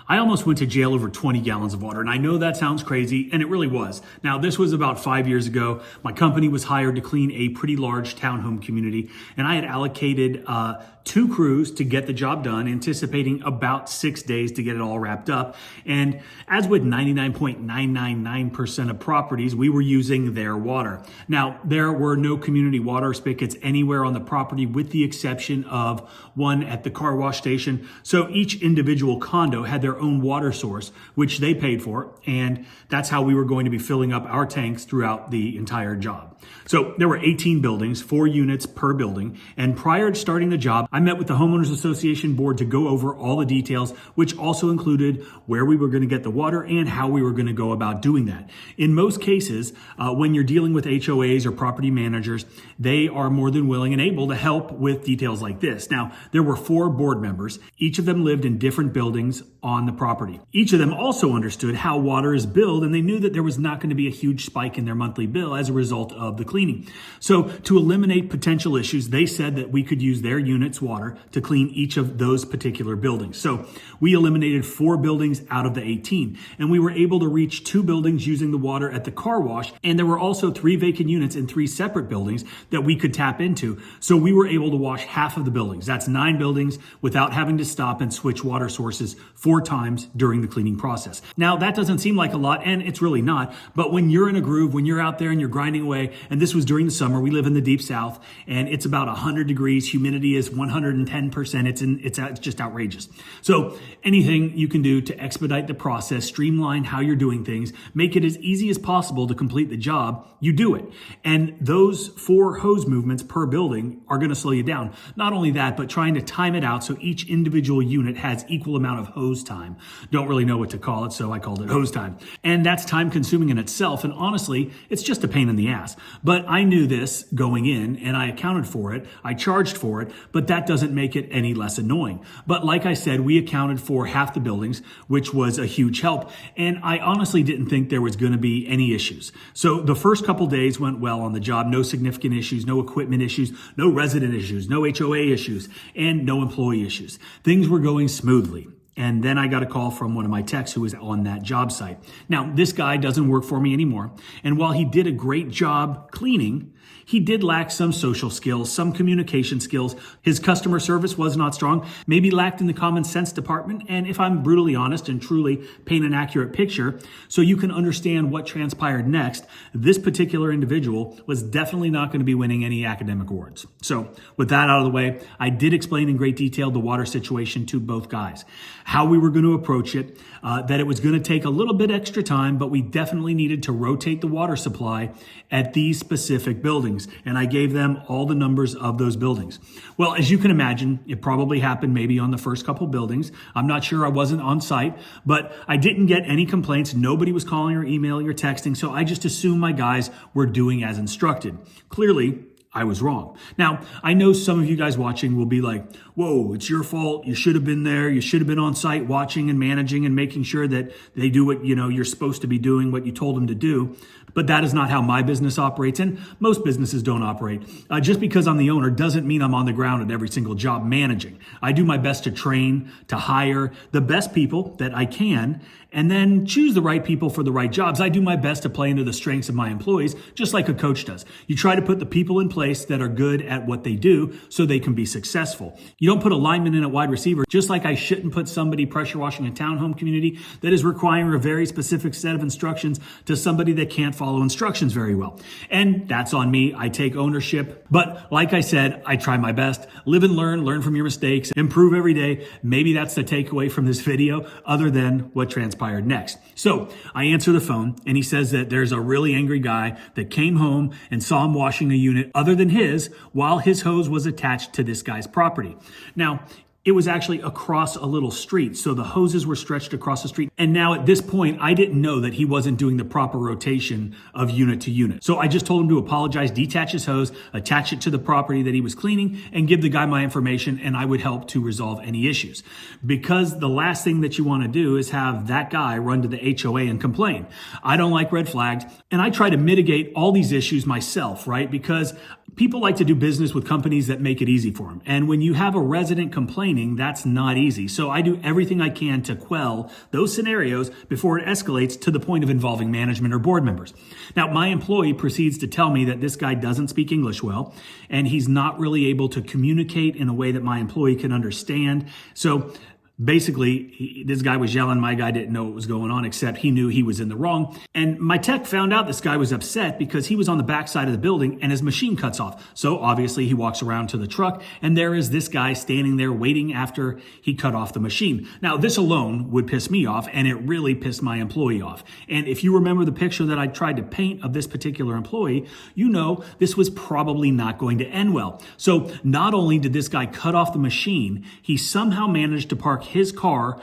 I almost went to jail over 20 gallons of water, and I know that sounds crazy, and it really was. Now, this was about 5 years ago. My company was hired to clean a pretty large townhome community, and I had allocated 2 crews to get the job done, anticipating about 6 days to get it all wrapped up. And as with 99.999% of properties, we were using their water. Now, there were no community water spigots anywhere on the property with the exception of one at the car wash station. So each individual condo had their own water source, which they paid for. And that's how we were going to be filling up our tanks throughout the entire job. So there were 18 buildings, 4 units per building. And prior to starting the job, I met with the Homeowners Association board to go over all the details, which also included where we were going to get the water and how we were going to go about doing that. In most cases, when you're dealing with HOAs or property managers, they are more than willing and able to help with details like this. Now, there were 4 board members. Each of them lived in different buildings on the property. Each of them also understood how water is billed, and they knew that there was not going to be a huge spike in their monthly bill as a result of the cleaning. So to eliminate potential issues, they said that we could use their unit's water to clean each of those particular buildings. So we eliminated 4 buildings out of the 18, and we were able to reach 2 buildings using the water at the car wash, and there were also 3 vacant units in 3 separate buildings that we could tap into. So we were able to wash half of the buildings. That's 9 buildings without having to stop and switch water sources 4 times during the cleaning process. Now, that doesn't seem like a lot, and it's really not, but when you're in a groove, when you're out there and you're grinding away, and this was during the summer, we live in the deep south, and it's about 100 degrees, humidity is 110%, it's just outrageous. So anything you can do to expedite the process, streamline how you're doing things, make it as easy as possible to complete the job, you do it. And those 4 hose movements per building are going to slow you down. Not only that, but trying to time it out so each individual unit has equal amount of hose time. Don't really know what to call it, so I called it hose time. And that's time consuming in itself. And honestly, it's just a pain in the ass. But I knew this going in and I accounted for it. I charged for it, but that doesn't make it any less annoying. But like I said, we accounted for half the buildings, which was a huge help. And I honestly didn't think there was going to be any issues. So the first couple days went well on the job. No significant issues, no equipment issues, no resident issues, no HOA issues, and no employee issues. Things were going smoothly. And then I got a call from one of my techs who was on that job site. Now, this guy doesn't work for me anymore. And while he did a great job cleaning, he did lack some social skills, some communication skills. His customer service was not strong, maybe lacked in the common sense department. And if I'm brutally honest and truly paint an accurate picture so you can understand what transpired next, this particular individual was definitely not going to be winning any academic awards. So with that out of the way, I did explain in great detail the water situation to both guys, how we were going to approach it, that it was going to take a little bit extra time, but we definitely needed to rotate the water supply at these specific buildings. And I gave them all the numbers of those buildings. Well, as you can imagine, it probably happened maybe on the first couple buildings. I'm not sure, I wasn't on site, but I didn't get any complaints. Nobody was calling or emailing or texting. So I just assumed my guys were doing as instructed. Clearly, I was wrong. Now, I know some of you guys watching will be like, whoa, it's your fault. You should have been there. You should have been on site watching and managing and making sure that they do what, you're supposed to be doing, what you told them to do. But that is not how my business operates, and most businesses don't operate. Just because I'm the owner doesn't mean I'm on the ground at every single job managing. I do my best to train, to hire the best people that I can, and then choose the right people for the right jobs. I do my best to play into the strengths of my employees, just like a coach does. You try to put the people in place that are good at what they do so they can be successful. You don't put a lineman in at wide receiver, just like I shouldn't put somebody pressure washing a townhome community that is requiring a very specific set of instructions to somebody that can't follow instructions very well. And that's on me. I take ownership. But like I said, I try my best. Live and learn from your mistakes, improve every day. Maybe that's the takeaway from this video, other than what transpired next. So I answer the phone and he says that there's a really angry guy that came home and saw him washing a unit other than his while his hose was attached to this guy's property. Now, it was actually across a little street. So the hoses were stretched across the street. And now at this point, I didn't know that he wasn't doing the proper rotation of unit to unit. So I just told him to apologize, detach his hose, attach it to the property that he was cleaning, and give the guy my information, and I would help to resolve any issues. Because the last thing that you want to do is have that guy run to the HOA and complain. I don't like red flags, and I try to mitigate all these issues myself, right? Because People like to do business with companies that make it easy for them. And when you have a resident complaining, that's not easy. So I do everything I can to quell those scenarios before it escalates to the point of involving management or board members. Now, my employee proceeds to tell me that this guy doesn't speak English well, and he's not really able to communicate in a way that my employee can understand. So basically, this guy was yelling. My guy didn't know what was going on, except he knew he was in the wrong. And my tech found out this guy was upset because he was on the back side of the building and his machine cuts off. So obviously he walks around to the truck and there is this guy standing there waiting after he cut off the machine. Now, this alone would piss me off, and it really pissed my employee off. And if you remember the picture that I tried to paint of this particular employee, you know this was probably not going to end well. So not only did this guy cut off the machine, he somehow managed to park his car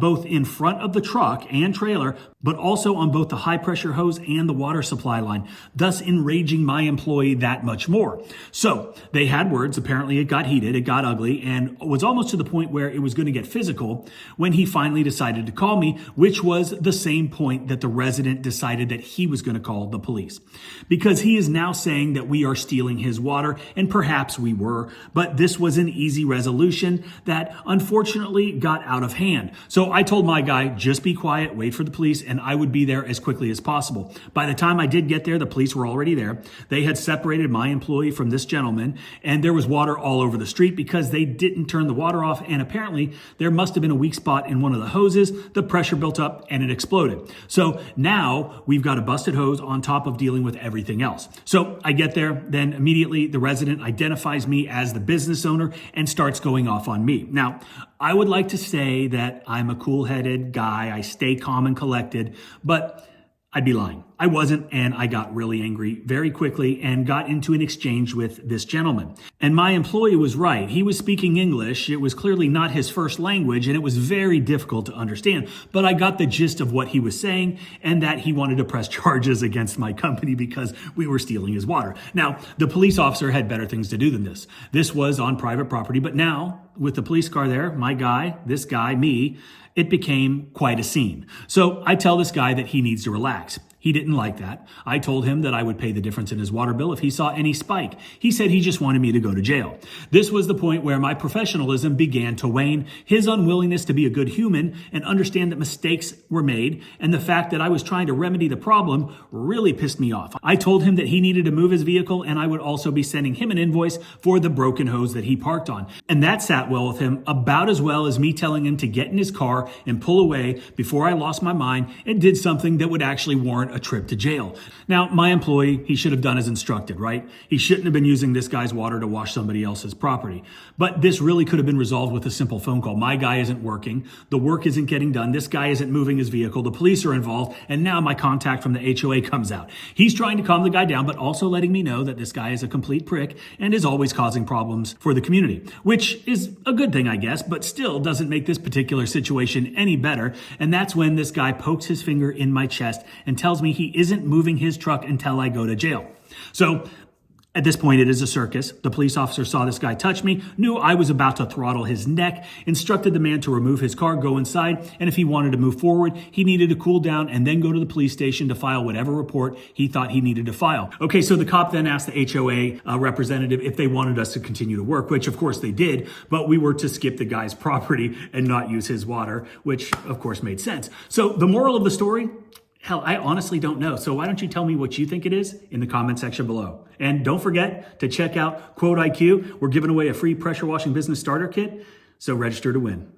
both in front of the truck and trailer, but also on both the high pressure hose and the water supply line, thus enraging my employee that much more. So they had words. Apparently it got heated, it got ugly, and was almost to the point where it was going to get physical when he finally decided to call me, which was the same point that the resident decided that he was going to call the police. Because he is now saying that we are stealing his water, and perhaps we were, but this was an easy resolution that unfortunately got out of hand. So I told my guy, just be quiet, wait for the police, and I would be there as quickly as possible. By the time I did get there, the police were already there. They had separated my employee from this gentleman, and there was water all over the street because they didn't turn the water off, and apparently there must have been a weak spot in one of the hoses. The pressure built up and it exploded. So now we've got a busted hose on top of dealing with everything else. So I get there, then immediately the resident identifies me as the business owner and starts going off on me. Now, I would like to say that I'm a cool-headed guy. I stay calm and collected, but I'd be lying. I wasn't, and I got really angry very quickly and got into an exchange with this gentleman. And my employee was right. He was speaking English. It was clearly not his first language, and it was very difficult to understand. But I got the gist of what he was saying, and that he wanted to press charges against my company because we were stealing his water. Now, the police officer had better things to do than this. This was on private property, but now, with the police car there, my guy, this guy, me, it became quite a scene. So I tell this guy that he needs to relax. He didn't like that. I told him that I would pay the difference in his water bill if he saw any spike. He said he just wanted me to go to jail. This was the point where my professionalism began to wane, his unwillingness to be a good human and understand that mistakes were made, and the fact that I was trying to remedy the problem really pissed me off. I told him that he needed to move his vehicle, and I would also be sending him an invoice for the broken hose that he parked on. And that sat well with him, about as well as me telling him to get in his car and pull away before I lost my mind and did something that would actually warrant a trip to jail. Now, my employee, he should have done as instructed, right? He shouldn't have been using this guy's water to wash somebody else's property. But this really could have been resolved with a simple phone call. My guy isn't working. The work isn't getting done. This guy isn't moving his vehicle. The police are involved. And now my contact from the HOA comes out. He's trying to calm the guy down, but also letting me know that this guy is a complete prick and is always causing problems for the community, which is a good thing, I guess, but still doesn't make this particular situation any better. And that's when this guy pokes his finger in my chest and tells me he isn't moving his truck until I go to jail. So at this point, it is a circus. The police officer saw this guy touch me, knew I was about to throttle his neck, instructed the man to remove his car, go inside, and if he wanted to move forward, he needed to cool down and then go to the police station to file whatever report he thought he needed to file. Okay, so the cop then asked the HOA representative if they wanted us to continue to work, which of course they did, but we were to skip the guy's property and not use his water, which of course made sense. So the moral of the story? Hell, I honestly don't know. So why don't you tell me what you think it is in the comment section below? And don't forget to check out 𝗂𝘂CE𝗁𝗂. We're giving away a free pressure washing business starter kit, so register to win.